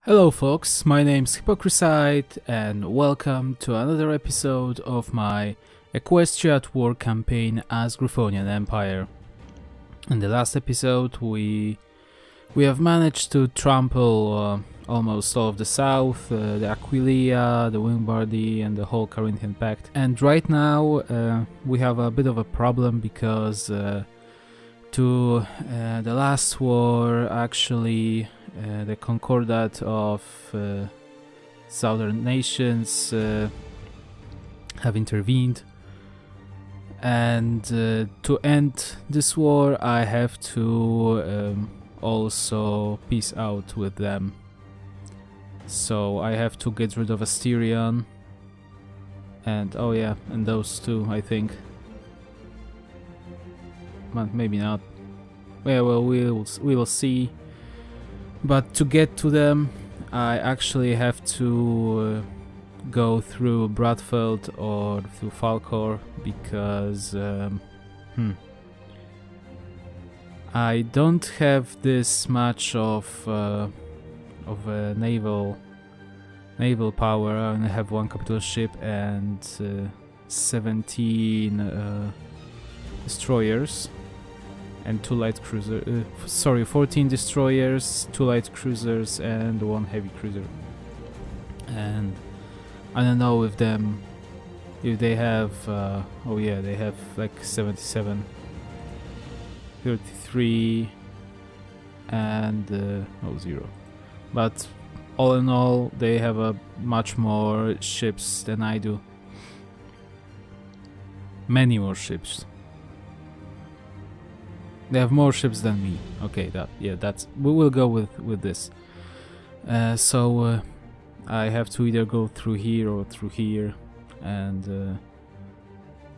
Hello folks, my name's Hypocrisite and welcome to another episode of my Equestria at War campaign as Gryphonian Empire. In the last episode we have managed to trample almost all of the south, the Aquileia, the Wingbardi and the whole Carinthian Pact. And right now we have a bit of a problem because to the last war actually the Concordat of southern nations have intervened, and to end this war I have to also peace out with them. So I have to get rid of Asterion and oh yeah, and those two I think. But maybe not. Yeah, well, we will see. But to get to them, I actually have to go through Bradfeld or through Falkor because I don't have this much of naval power. I only have one capital ship and 17 destroyers. And 14 destroyers, 2 light cruisers and 1 heavy cruiser. And I don't know if they have oh yeah, they have like 77, 33 and 0. But all in all they have a much more ships than I do. Many more ships. They have more ships than me. Okay, we will go with this. So I have to either go through here or through here, and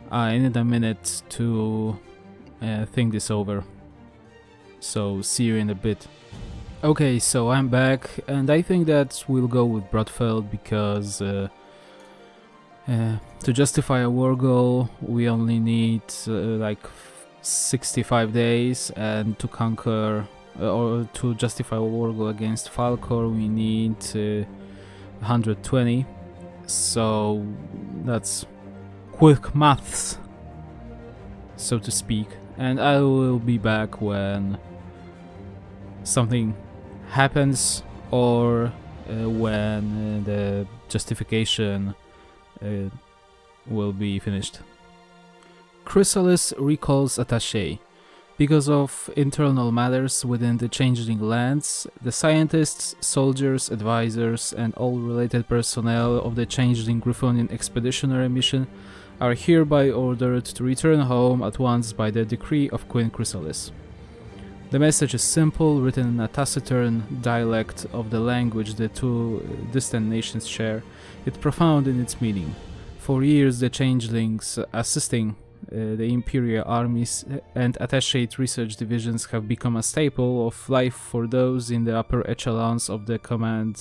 I need a minute to think this over. So see you in a bit. Okay, so I'm back, and I think that we'll go with Bradfeld because to justify a war goal we only need like 65 days, and to conquer or to justify a war goal against Falkor we need 120. So that's quick maths, so to speak, and I will be back when something happens or when the justification will be finished. Chrysalis recalls Attaché. Because of internal matters within the Changeling lands, the scientists, soldiers, advisors, and all related personnel of the Changeling Gryphonian expeditionary mission are hereby ordered to return home at once by the decree of Queen Chrysalis. The message is simple, written in a taciturn dialect of the language the two distant nations share, yet profound in its meaning. For years the Changelings, assisting the Imperial armies and attached research divisions, have become a staple of life for those in the upper echelons of the command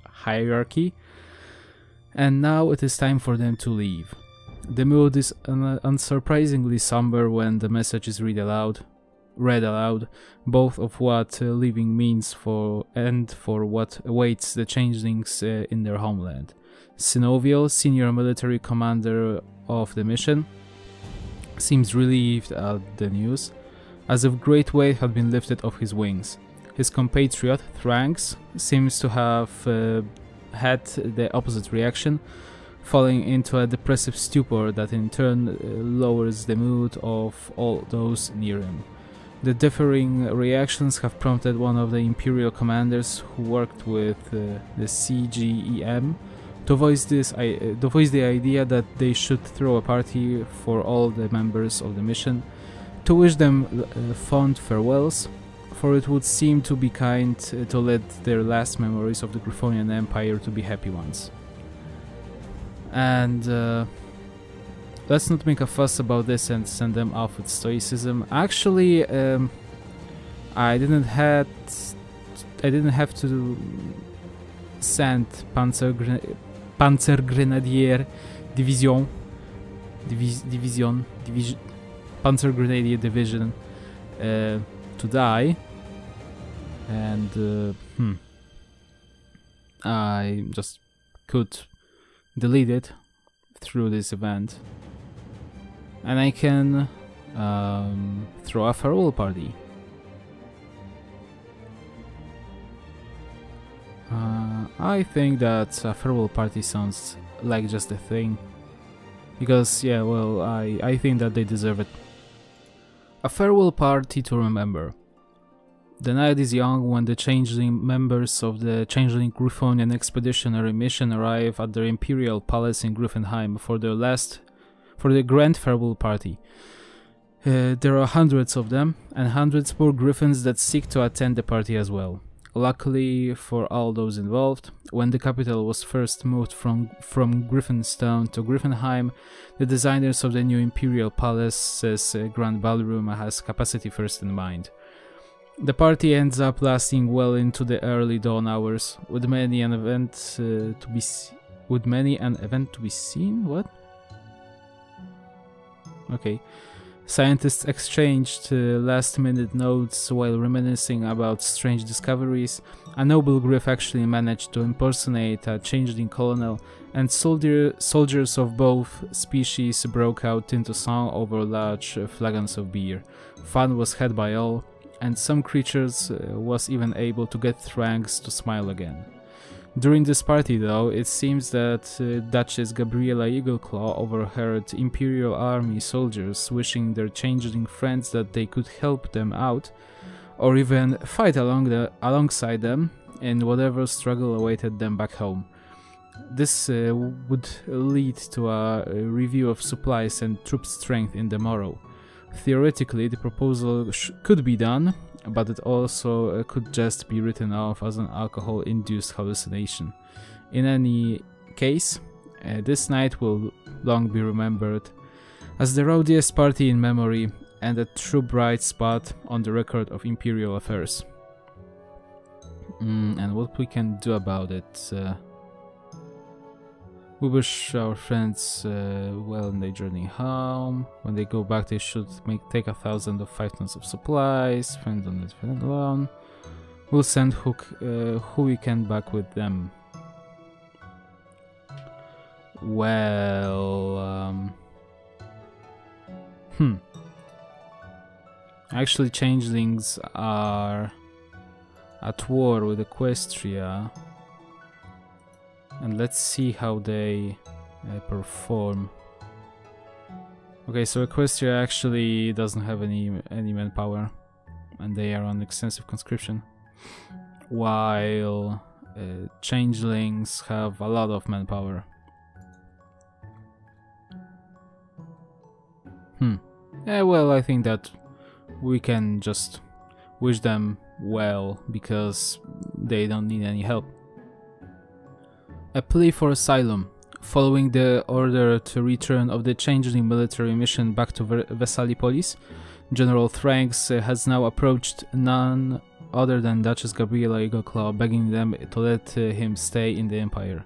hierarchy, and now it is time for them to leave. The mood is unsurprisingly somber when the message is read aloud, both of what leaving means for what awaits the changelings in their homeland. Synovial, senior military commander of the mission, seems relieved at the news, as if great weight had been lifted off his wings. His compatriot, Thranx, seems to have had the opposite reaction, falling into a depressive stupor that in turn lowers the mood of all those near him. The differing reactions have prompted one of the Imperial commanders who worked with the CGEM to voice the idea that they should throw a party for all the members of the mission, to wish them fond farewells, for it would seem to be kind to let their last memories of the Gryphonian Empire to be happy ones. And let's not make a fuss about this and send them off with stoicism. Actually, I didn't have to send Panzergrenadier Division Panzergrenadier Division to die, and I just could delete it through this event, and I can throw a farewell party. I think that a farewell party sounds like just a thing, because yeah, well, I think that they deserve it. A farewell party to remember. The night is young when the changeling members of the Changeling Gryphonian Expeditionary Mission arrive at their Imperial Palace in Gryffindor for the grand farewell party. There are hundreds of them, and hundreds more Griffins that seek to attend the party as well. Luckily for all those involved, when the capital was first moved from Griffinstone to Gryffindor, the designers of the new Imperial Palace's Grand Ballroom has capacity first in mind. The party ends up lasting well into the early dawn hours, with many an event to be seen. What? Okay. Scientists exchanged last-minute notes while reminiscing about strange discoveries. A noble Griff actually managed to impersonate a changeling colonel, and soldiers of both species broke out into song over large flagons of beer. Fun was had by all, and some creatures was even able to get Thrangs to smile again. During this party, though, it seems that Duchess Gabriella Eagleclaw overheard Imperial Army soldiers wishing their changeling friends that they could help them out, or even fight alongside them in whatever struggle awaited them back home. This would lead to a review of supplies and troop strength in the morrow. Theoretically, the proposal could be done, but it also could just be written off as an alcohol-induced hallucination. In any case, this night will long be remembered as the rowdiest party in memory and a true bright spot on the record of Imperial affairs. And what we can do about it? We wish our friends well in their journey home. When they go back, they should take 1,000 of 5 tons of supplies. Friends on it, friend alone. We'll send who we can back with them. Well, actually, changelings are at war with Equestria. And let's see how they perform. Okay, so Equestria actually doesn't have any manpower, and they are on extensive conscription, while changelings have a lot of manpower. Yeah, well, I think that we can just wish them well because they don't need any help. A plea for asylum. Following the order to return of the changeling military mission back to Vesalipolis, General Thrangs has now approached none other than Duchess Gabriella Eagleclaw, begging them to let him stay in the Empire.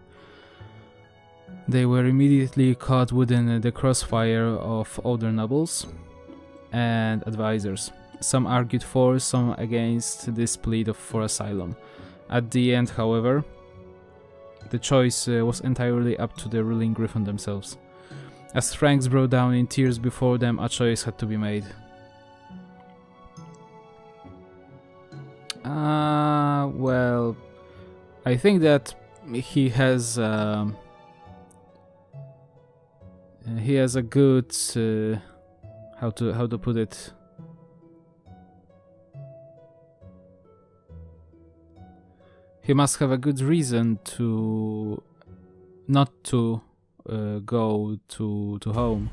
They were immediately caught within the crossfire of other nobles and advisors. Some argued for, some against this plea for asylum. At the end, however, the choice was entirely up to the ruling Griffin themselves. As Thrangs broke down in tears before them, a choice had to be made. Well, I think that he has a good how to put it. He must have a good reason to not to go to home.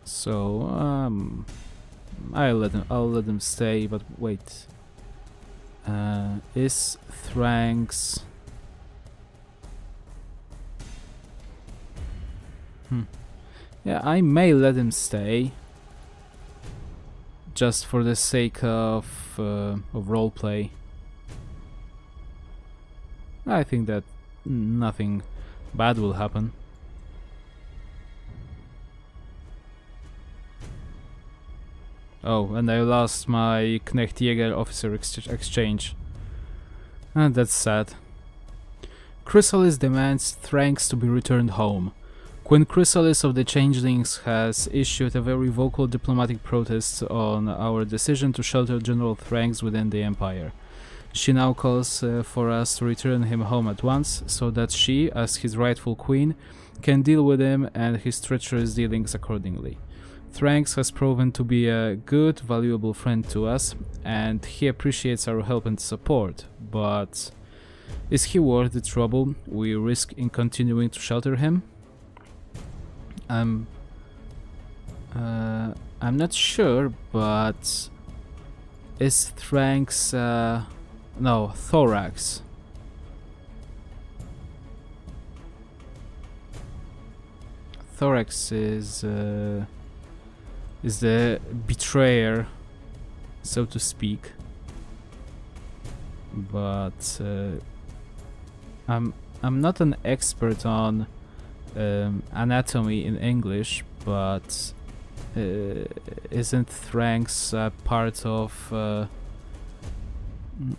So I'll let him stay. But wait, is Thrangs? Yeah, I may let him stay, just for the sake of roleplay. I think that nothing bad will happen. Oh, and I lost my Knecht Jäger officer exchange. And that's sad. Chrysalis demands Thranks to be returned home. Queen Chrysalis of the Changelings has issued a very vocal diplomatic protest on our decision to shelter General Thranks within the Empire. She now calls for us to return him home at once, so that she, as his rightful queen, can deal with him and his treacherous dealings accordingly. Thranks has proven to be a good, valuable friend to us, and he appreciates our help and support, but is he worth the trouble we risk in continuing to shelter him? I'm not sure, but is Thranks no, Thorax. Thorax is the betrayer, so to speak. But I'm not an expert on anatomy in English, but isn't Thranks part of a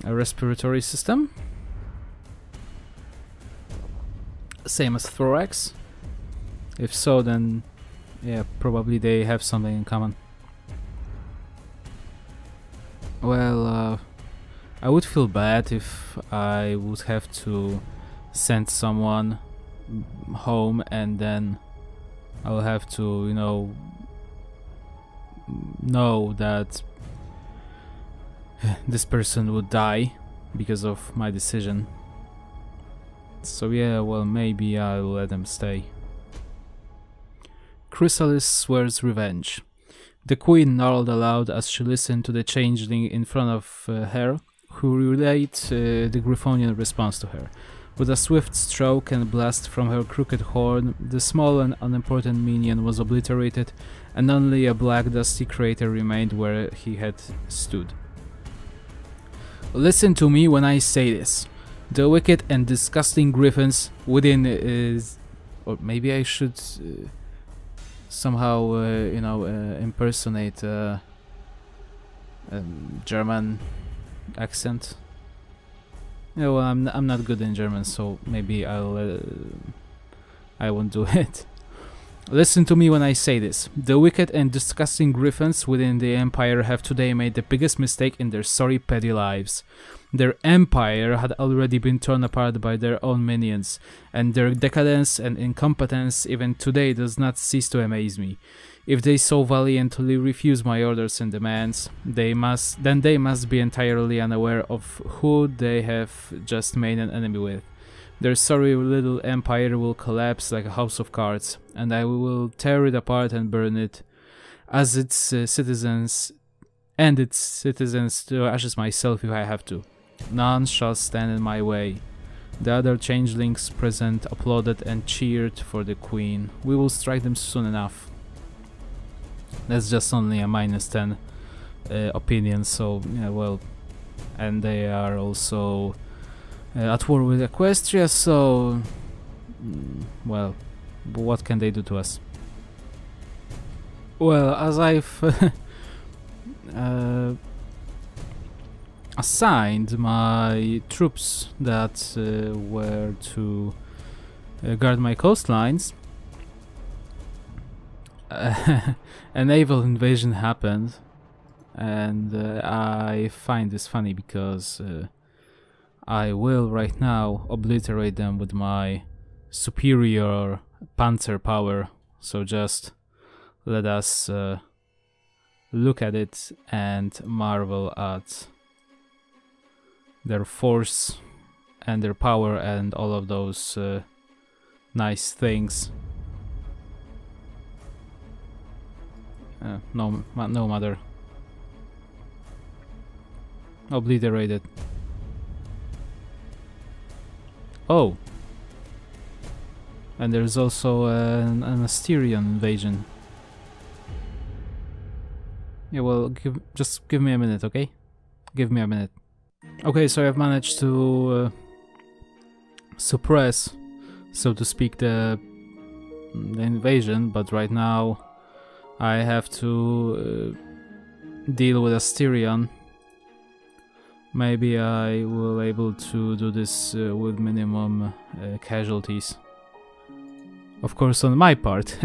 respiratory system? Same as Thorax? If so, then yeah, probably they have something in common. Well, I would feel bad if I would have to send someone home and then I'll have to, you know that this person would die because of my decision. So yeah, well, maybe I'll let them stay. Chrysalis swears revenge. The queen gnarled aloud as she listened to the changeling in front of her, who relayed the Gryphonian response to her. With a swift stroke and blast from her crooked horn, the small and unimportant minion was obliterated, and only a black dusty crater remained where he had stood. Listen to me when I say this. The wicked and disgusting griffins within is... Or maybe I should somehow, impersonate a German accent. Yeah, well, I'm not good in German, so maybe I won't do it. Listen to me when I say this. The wicked and disgusting griffins within the Empire have today made the biggest mistake in their sorry petty lives. Their empire had already been torn apart by their own minions, and their decadence and incompetence even today does not cease to amaze me. If they so valiantly refuse my orders and demands, they must be entirely unaware of who they have just made an enemy with. Their sorry little empire will collapse like a house of cards, and I will tear it apart and burn it, as its citizens to ashes myself if I have to. None shall stand in my way. The other changelings present applauded and cheered for the queen. We will strike them soon enough. That's just only a -10 opinion, so yeah, well, and they are also at war with Equestria, so well, what can they do to us? Well, as I've assigned my troops that were to guard my coastlines, a naval invasion happened, and I find this funny because I will right now obliterate them with my superior panzer power, so just let us look at it and marvel at their force and their power and all of those nice things. No matter. Obliterated. Oh! And there's also an Asterian invasion. Yeah, well, just give me a minute, okay? Give me a minute. Okay, so I've managed to suppress, so to speak, the invasion, but right now I have to deal with Asterion, maybe I will able to do this with minimum casualties. Of course, on my part.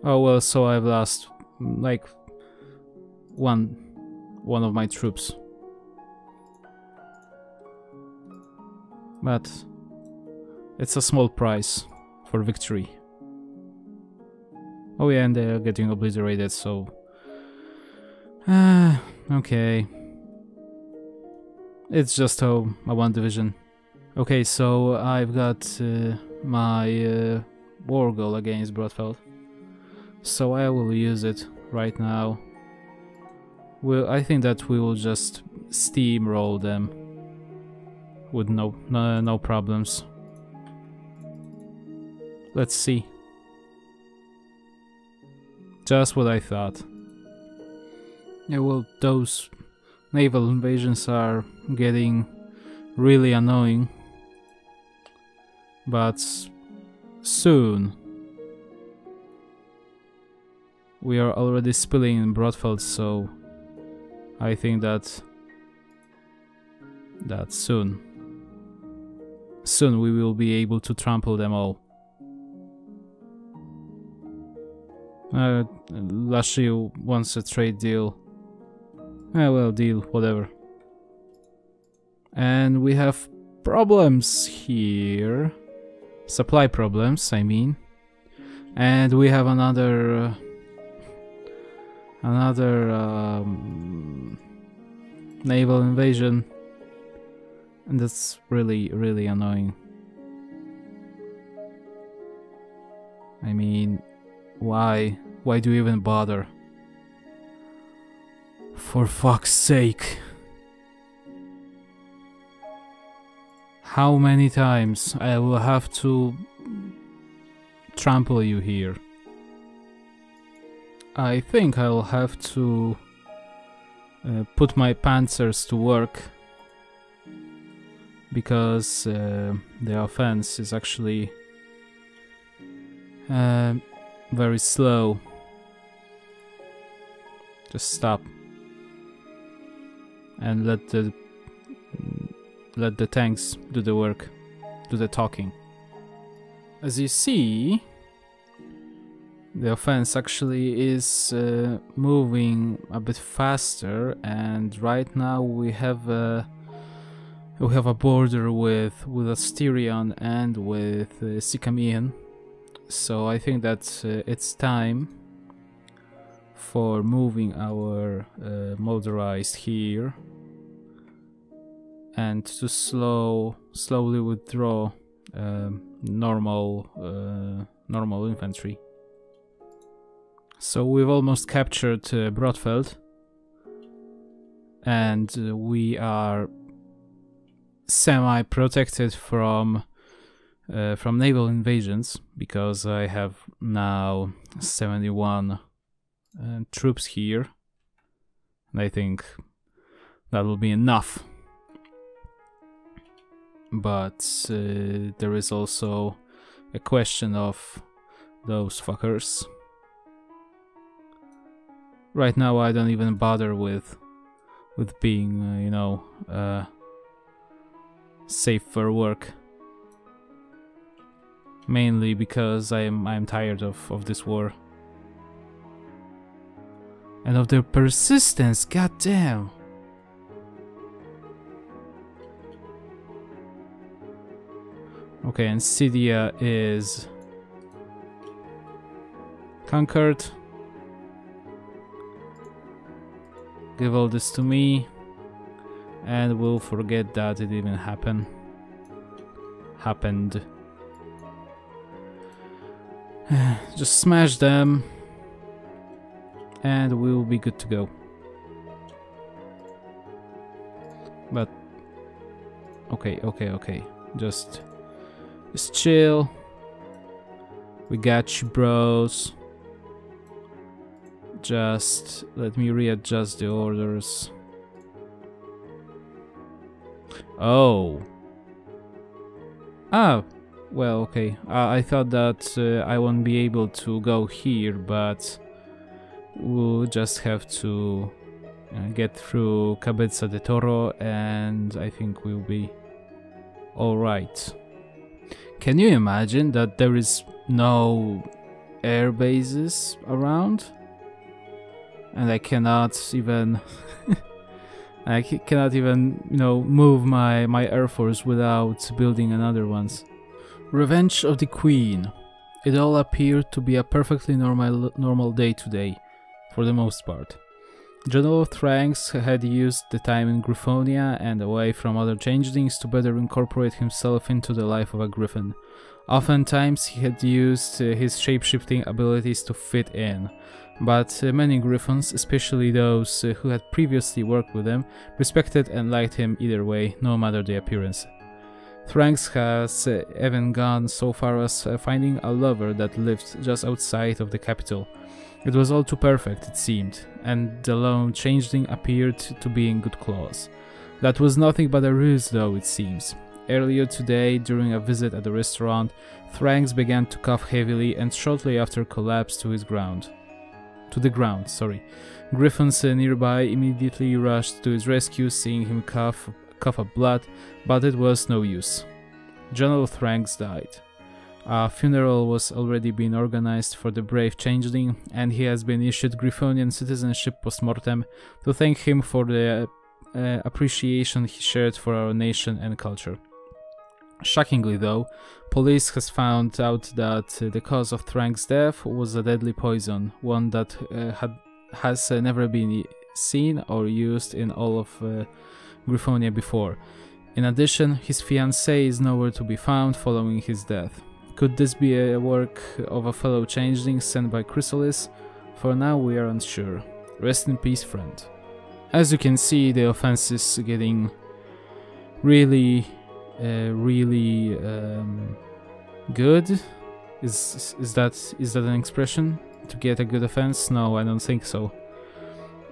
Oh well, so I've lost like one of my troops. But it's a small price for victory. Oh yeah, and they're getting obliterated, so... okay. It's just a one division. Okay, so I've got my war goal against Brodfeld. So I will use it right now. I think that we will just steamroll them with no problems. Let's see. Just what I thought. Yeah, well, those naval invasions are getting really annoying. But soon we are already spilling in Brodfeld, so I think that soon we will be able to trample them all. Lashi wants a trade deal. Well, deal, whatever. And we have problems here. Supply problems, I mean. And we have another naval invasion. And that's really annoying. I mean, why do you even bother? For fuck's sake. How many times I will have to trample you here? I think I'll have to put my panzers to work, because the offense is actually very slow. Just stop and let the tanks do the work, do the talking. As you see, the offense actually is moving a bit faster, and right now we have a border with Asterion and with Sicamian. So I think that it's time for moving our motorized here and to slowly withdraw normal infantry. So we've almost captured Brodfeld, and we are semi-protected from naval invasions, because I have now 71 troops here, and I think that will be enough. But there is also a question of those fuckers. Right now I don't even bother with being you know, safe for work, mainly because I'm tired of this war and of their persistence. God damn. Okay, and Scythia is conquered. Give all this to me, and we'll forget that it even happened. Just smash them, and we'll be good to go. But okay. Just chill. We got you, bros. Just let me readjust the orders. Oh. Ah, well, okay. I thought that I won't be able to go here, but we'll just have to get through Cabeza de Toro, and I think we'll be alright. Can you imagine that there is no air bases around? And I cannot even... cannot even, you know, move my Air Force without building another ones. Revenge of the Queen. It all appeared to be a perfectly normal day today, for the most part. General Thranks had used the time in Griffonia and away from other changelings to better incorporate himself into the life of a griffin. Oftentimes he had used his shape-shifting abilities to fit in, but many griffins, especially those who had previously worked with him, respected and liked him either way, no matter the appearance. Thranks has even gone so far as finding a lover that lived just outside of the capital. It was all too perfect, it seemed, and the lone changeling appeared to be in good claws. That was nothing but a ruse, though, it seems. Earlier today, during a visit at the restaurant, Thranks began to cough heavily and shortly after collapsed to the ground. Griffins nearby immediately rushed to his rescue, seeing him cough up blood, but it was no use. General Thranks died. A funeral was already being organized for the brave changeling, and he has been issued Griffonian citizenship post-mortem to thank him for the appreciation he shared for our nation and culture. Shockingly though, police has found out that the cause of Thranks' death was a deadly poison, one that has never been seen or used in all of Griffonia before. In addition, his fiancée is nowhere to be found following his death. Could this be a work of a fellow changeling sent by Chrysalis? For now we are unsure. Rest in peace, friend. As you can see, the offense is getting really good. Is that an expression? To get a good offense? No, I don't think so.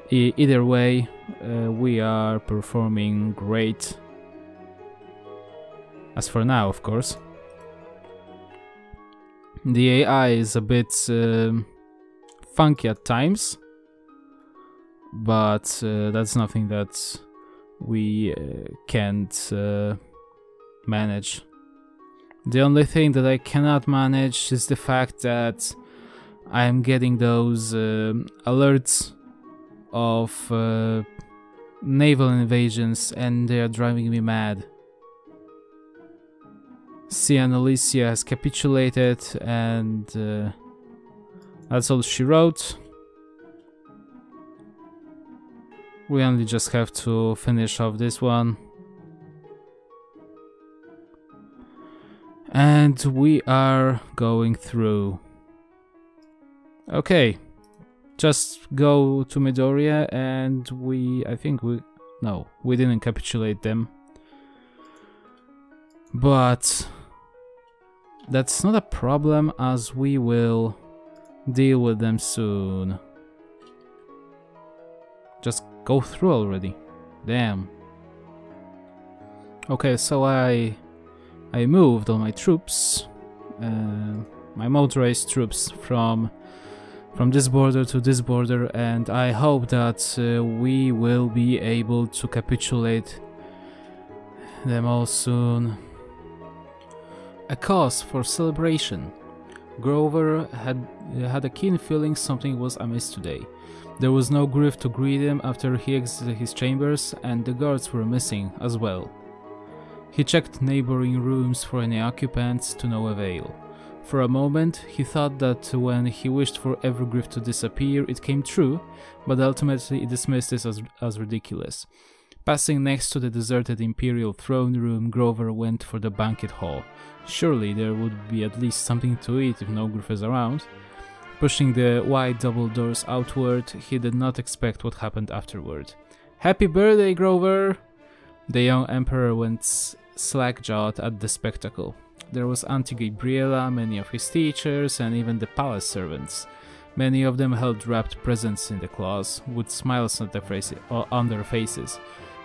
Either way, we are performing great. As for now, of course. The AI is a bit funky at times, but that's nothing that we can't manage. The only thing that I cannot manage is the fact that I am getting those alerts of naval invasions, and they are driving me mad. Sian Alicia has capitulated, and that's all she wrote. We only just have to finish off this one. And we are going through. Okay. Just go to Midoriya, and we didn't capitulate them. But that's not a problem, as we will deal with them soon. Just go through already. Damn. Okay, so I moved all my troops, my motorized troops from this border to this border, and I hope that we will be able to capitulate them all soon. A cause for celebration. Grover had a keen feeling something was amiss today. There was no Griff to greet him after he exited his chambers, and the guards were missing as well. He checked neighboring rooms for any occupants, to no avail. For a moment, he thought that when he wished for every Griff to disappear, it came true, but ultimately he dismissed this as ridiculous. Passing next to the deserted Imperial throne room, Grover went for the banquet hall. Surely there would be at least something to eat if no Griff is around. Pushing the wide double doors outward, he did not expect what happened afterward. "Happy birthday, Grover!" The young Emperor went slack-jawed at the spectacle. There was Auntie Gabriela, many of his teachers, and even the palace servants. Many of them held wrapped presents in the claws, with smiles on their faces.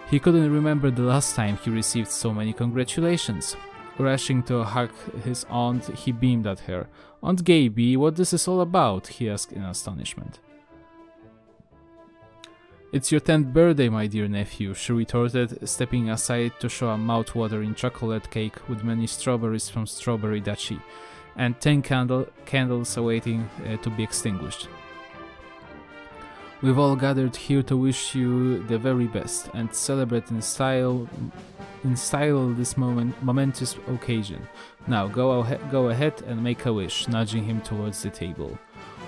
He couldn't remember the last time he received so many congratulations. Rushing to hug his aunt, he beamed at her. "Aunt Gaby, what this is all about?" he asked in astonishment. It's your 10th birthday, my dear nephew, she retorted, stepping aside to show a mouth-watering chocolate cake with many strawberries from Strawberry Duchy, and 10 candles awaiting to be extinguished. We've all gathered here to wish you the very best and celebrate in style this momentous occasion. Now go ahead and make a wish, nudging him towards the table.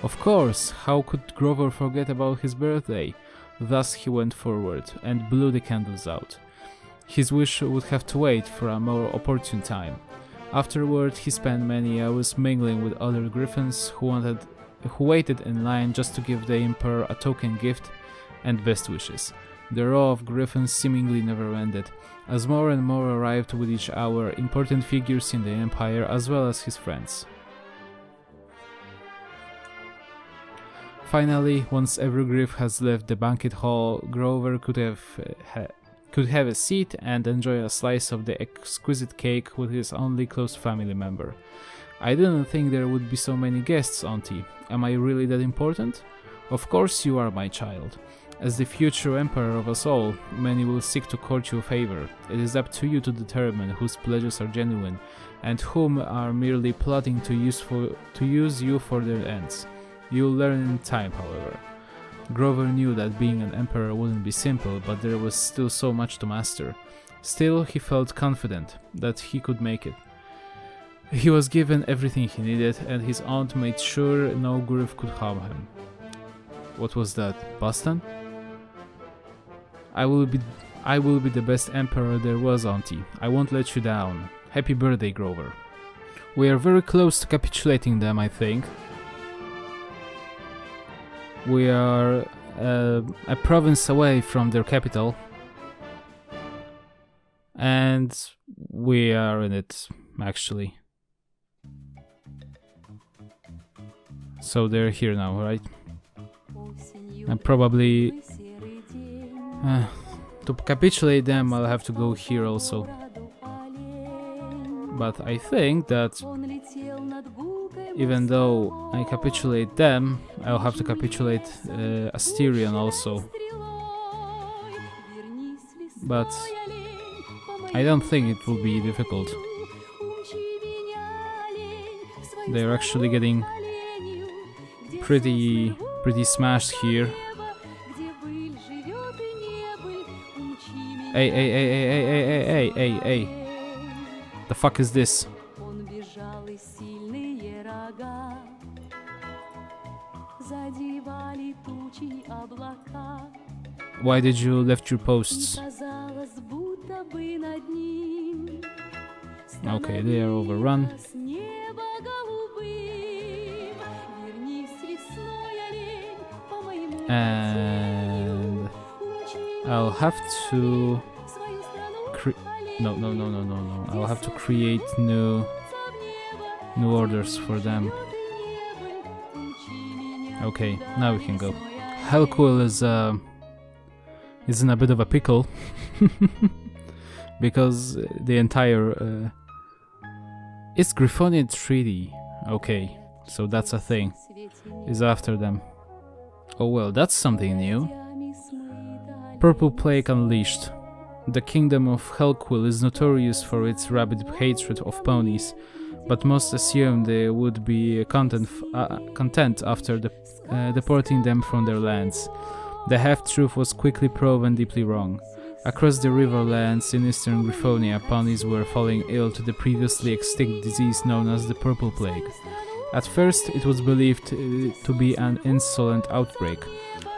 Of course, how could Grover forget about his birthday? Thus he went forward and blew the candles out. His wish would have to wait for a more opportune time. Afterward, he spent many hours mingling with other griffins who waited in line just to give the Emperor a token gift and best wishes. The row of griffins seemingly never ended, as more and more arrived with each hour, important figures in the Empire as well as his friends. Finally, once every griff has left the banquet hall, Grover could have a seat and enjoy a slice of the exquisite cake with his only close family member. I didn't think there would be so many guests, Auntie. Am I really that important? Of course you are, my child. As the future emperor of us all, many will seek to court your favor. It is up to you to determine whose pledges are genuine, and whom are merely plotting to use you for their ends. You'll learn in time, however. Grover knew that being an emperor wouldn't be simple, but there was still so much to master. Still, he felt confident that he could make it. He was given everything he needed, and his aunt made sure no griff could harm him. What was that, Boston? I will be the best emperor there was, Auntie. I won't let you down. Happy birthday, Grover. We are very close to capitulating them, I think. We are a province away from their capital, and we are in it, actually. So they're here now, right? And probably to capitulate them I'll have to go here also. But I think that even though I capitulate them, I'll have to capitulate Asterion also. But I don't think it will be difficult. They're actually getting pretty smashed here. Hey. The fuck is this? Why did you left your posts? Okay, they are overrun. And I'll have to no. I'll have to create new orders for them. Okay, now we can go. Helquil is in a bit of a pickle because the entire it's Griffonian Treaty. Okay, so that's a thing. Is after them. Oh well, that's something new. Purple Plague Unleashed. The kingdom of Helquil is notorious for its rabid hatred of ponies, but most assume they would be content after deporting them from their lands. The half-truth was quickly proven deeply wrong. Across the riverlands in eastern Griffonia, ponies were falling ill to the previously extinct disease known as the Purple Plague. At first, it was believed to be an insolent outbreak,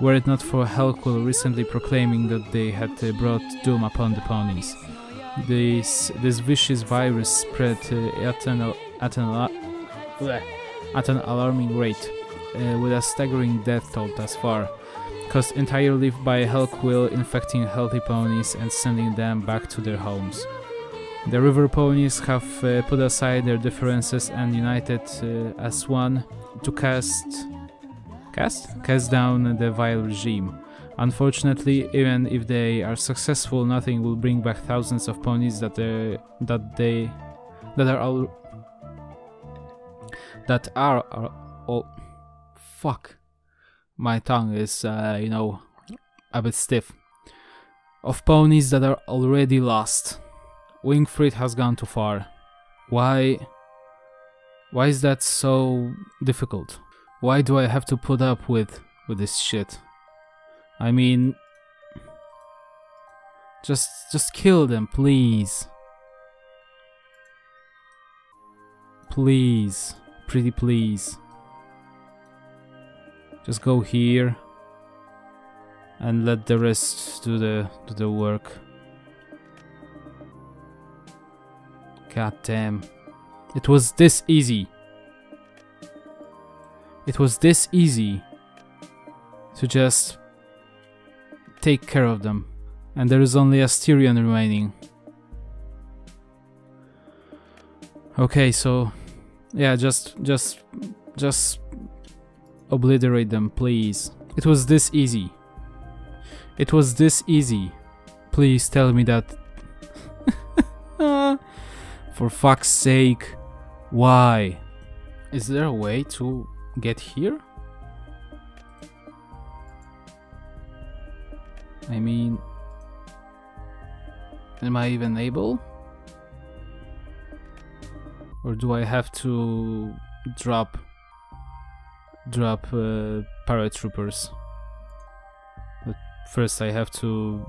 were it not for Helquil recently proclaiming that they had brought doom upon the ponies. This vicious virus spread at an alarming rate, with a staggering death toll thus far, caused entirely by Helquil infecting healthy ponies and sending them back to their homes. The river ponies have put aside their differences and united as one to cast down the vile regime. Unfortunately, even if they are successful, nothing will bring back thousands of ponies that are all fuck. My tongue is a bit stiff. Of ponies that are already lost. Wingfried has gone too far. Why is that so difficult? Why do I have to put up with this shit? I mean, just kill them, please. Please, pretty please. Just go here and let the rest do the work. God damn. It was this easy. It was this easy to just take care of them. And there is only Asterion remaining. Okay, so yeah, just obliterate them, please. It was this easy. It was this easy. Please tell me that. For fuck's sake. Why? Is there a way to get here? I mean, am I even able? Or do I have to drop paratroopers? But first I have to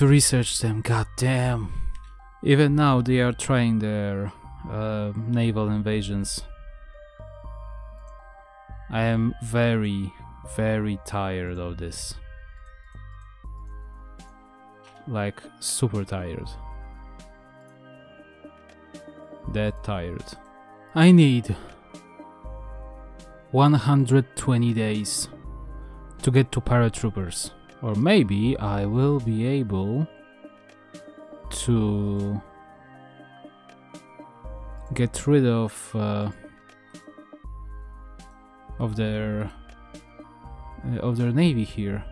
research them. God damn. Even now they are trying their naval invasions. I am very, very tired of this. Like, super tired. Dead tired. I need 120 days to get to paratroopers. Or maybe I will be able to get rid of their navy here.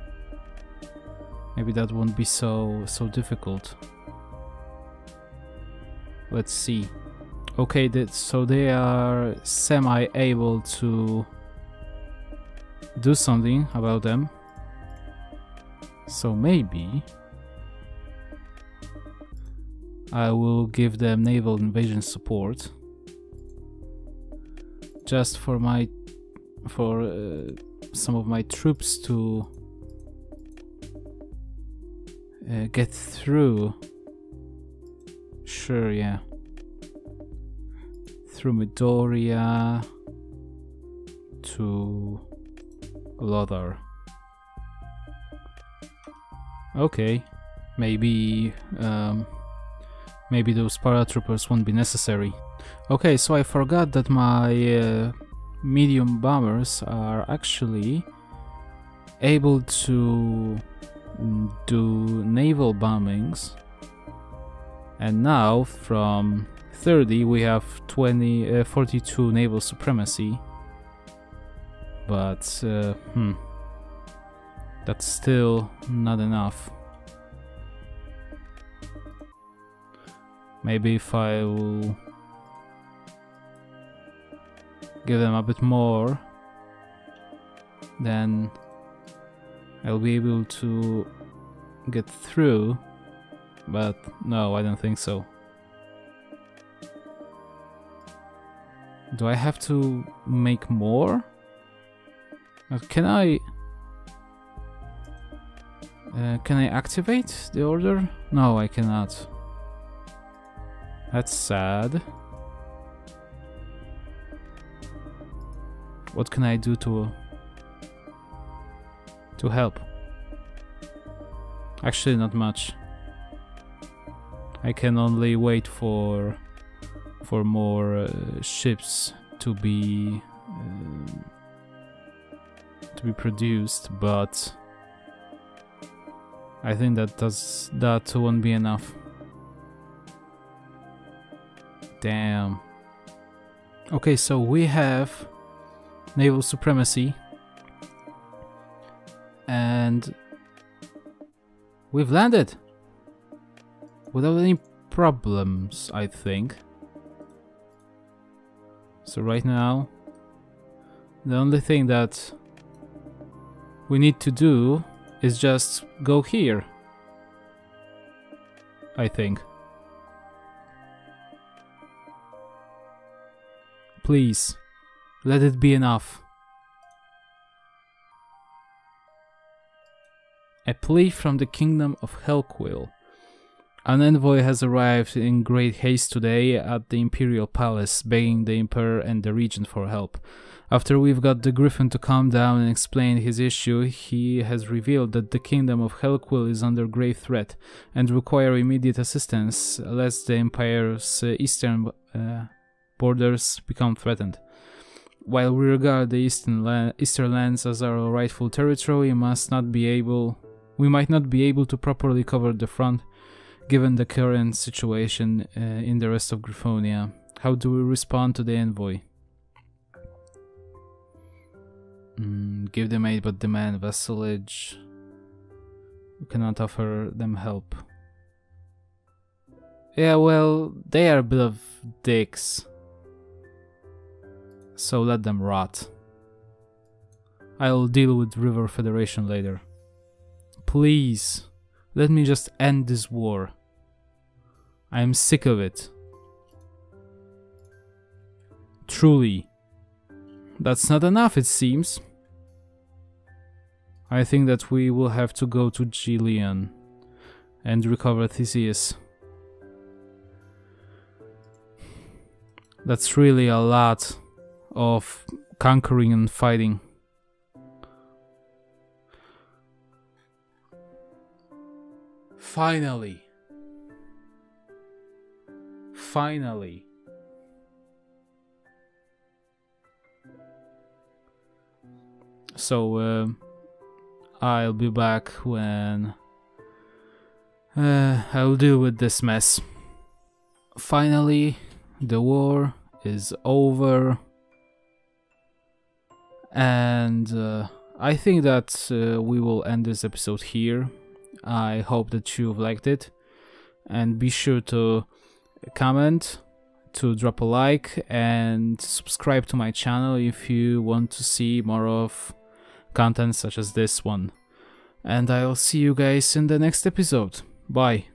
Maybe that won't be so difficult. Let's see. Okay, so they are semi-able to do something about them. So maybe I will give them naval invasion support, just for some of my troops to get through. Sure, yeah. Through Midoriya to Lothar. Okay, maybe those paratroopers won't be necessary. Okay, so I forgot that my medium bombers are actually able to do naval bombings, and now from 30 we have 42 naval supremacy, but that's still not enough. Maybe if I will give them a bit more, then I'll be able to get through, but no, I don't think so. Do I have to make more? Can I activate the order? No, I cannot. That's sad. What can I do to help? Actually, not much. I can only wait for more ships to be produced, but I think that won't be enough. Damn. Okay, so we have naval supremacy, and we've landed without any problems, I think. So right now, the only thing that we need to do is just go here, I think. Please, let it be enough. A plea from the Kingdom of Helquil. An envoy has arrived in great haste today at the Imperial Palace, begging the Emperor and the Regent for help. After we've got the Griffin to calm down and explain his issue, he has revealed that the Kingdom of Helquil is under grave threat and require immediate assistance, lest the Empire's eastern borders become threatened. While we regard the eastern lands as our rightful territory, we might not be able to properly cover the front, given the current situation in the rest of Griffonia. How do we respond to the envoy? Give them aid but demand vassalage. We cannot offer them help. Yeah, well, they are a bit of dicks. So let them rot. I'll deal with River Federation later. Please, let me just end this war. I am sick of it. Truly. That's not enough, it seems. I think that we will have to go to Gillian and recover Theseus. That's really a lot of conquering and fighting. Finally. Finally. So, I'll be back when I'll deal with this mess. Finally, the war is over, and I think that we will end this episode here. I hope that you've liked it, and be sure to comment, to drop a like, and subscribe to my channel if you want to see more of content such as this one. And I'll see you guys in the next episode. Bye.